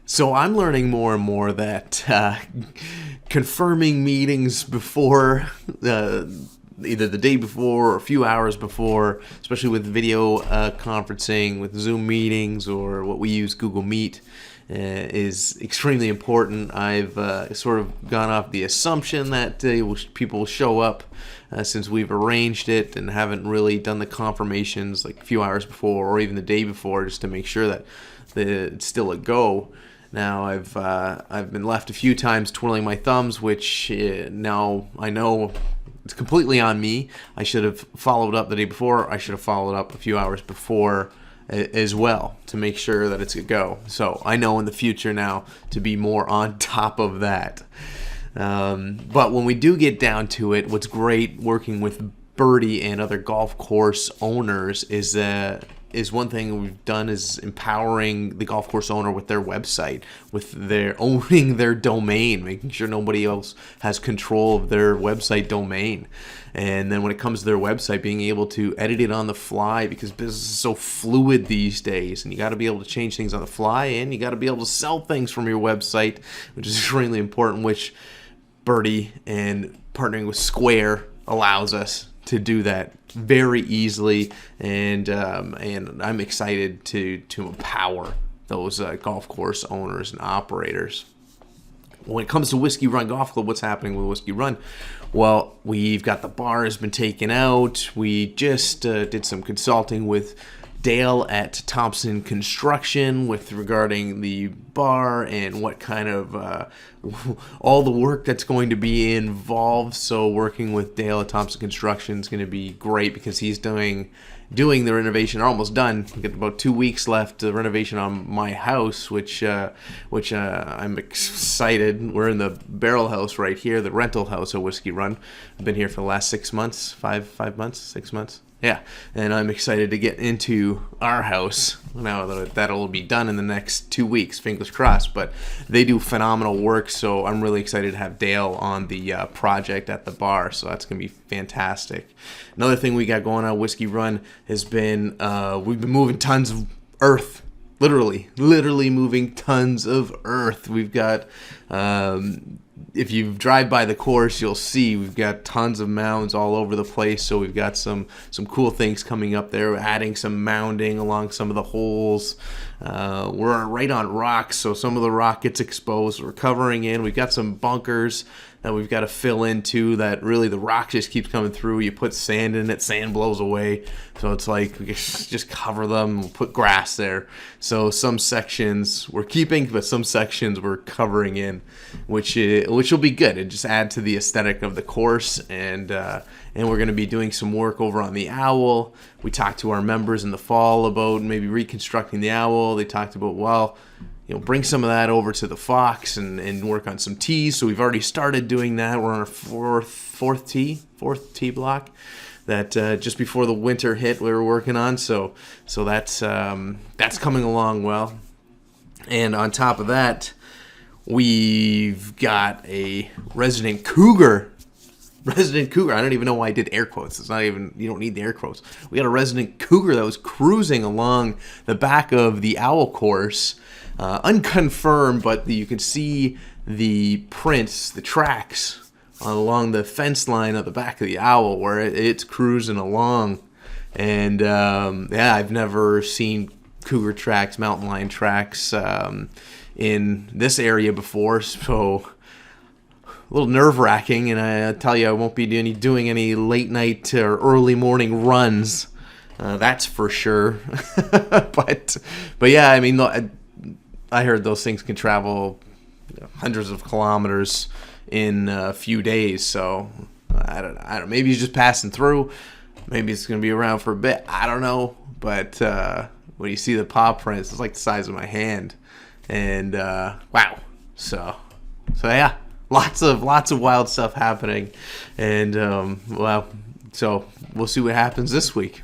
So I'm learning more and more that confirming meetings before, either the day before or a few hours before, especially with video conferencing, with Zoom meetings or what we use, Google Meet, is extremely important. I've sort of gone off the assumption that people will show up since we've arranged it, and haven't really done the confirmations like a few hours before or even the day before, just to make sure that it's still a go. Now I've been left a few times twiddling my thumbs, which now I know it's completely on me. I should have followed up the day before. I should have followed up a few hours before as well to make sure that it's a go. So I know in the future now to be more on top of that. But when we do get down to it, what's great working with Birdie and other golf course owners is one thing we've done is empowering the golf course owner with their website, with their owning their domain, making sure nobody else has control of their website domain. And then when it comes to their website, being able to edit it on the fly, because business is so fluid these days, and you got to be able to change things on the fly, and you got to be able to sell things from your website, which is extremely important, which Birdie and partnering with Square allows us to do that very easily, and I'm excited to empower those golf course owners and operators. When it comes to Whisky Run Golf Club, what's happening with Whisky Run? Well, we've got the bar has been taken out. We just did some consulting with Dale at Thompson Construction with regarding the bar and what kind of all the work that's going to be involved. So working with Dale at Thompson Construction is going to be great, because he's doing the renovation, almost done. We got about 2 weeks left, the renovation on my house, which I'm excited. We're in the barrel house right here, the rental house at Whisky Run. I've been here for the last 6 months, 5 months, 6 months. Yeah, and I'm excited to get into our house. Now that'll be done in the next 2 weeks, fingers crossed. But they do phenomenal work, so I'm really excited to have Dale on the project at the bar. So that's gonna be fantastic. Another thing we got going on Whiskey Run has been we've been moving tons of earth. Literally moving tons of earth. We've got, if you drive by the course, you'll see we've got tons of mounds all over the place. So we've got some cool things coming up there. We're adding some mounding along some of the holes. We're right on rocks, so some of the rock gets exposed. We're covering in. We've got some bunkers that we've got to fill into, that really the rock just keeps coming through. You put sand in it, sand blows away. So it's like we just cover them, we'll put grass there. So some sections we're keeping, but some sections we're covering in, which will be good. It just add to the aesthetic of the course. And we're going to be doing some work over on the owl. We talked to our members in the fall about maybe reconstructing the owl. They talked about, well, bring some of that over to the Fox and work on some tees. So we've already started doing that. We're on our fourth tee block that just before the winter hit we were working on. So that's coming along well. And on top of that, we've got a resident Cougar. I don't even know why I did air quotes. It's not even, you don't need the air quotes. We got a resident Cougar that was cruising along the back of the owl course. Unconfirmed, but you can see the prints, the tracks along the fence line of the back of the owl where it's cruising along. And I've never seen cougar tracks, mountain lion tracks in this area before, so a little nerve-wracking. And I tell you, I won't be doing any late night or early morning runs. That's for sure. but yeah, I mean, I heard those things can travel hundreds of kilometers in a few days. So I don't. Maybe he's just passing through. Maybe it's going to be around for a bit. I don't know. But when you see the paw prints, it's like the size of my hand. And wow. So yeah, lots of wild stuff happening. And so we'll see what happens this week.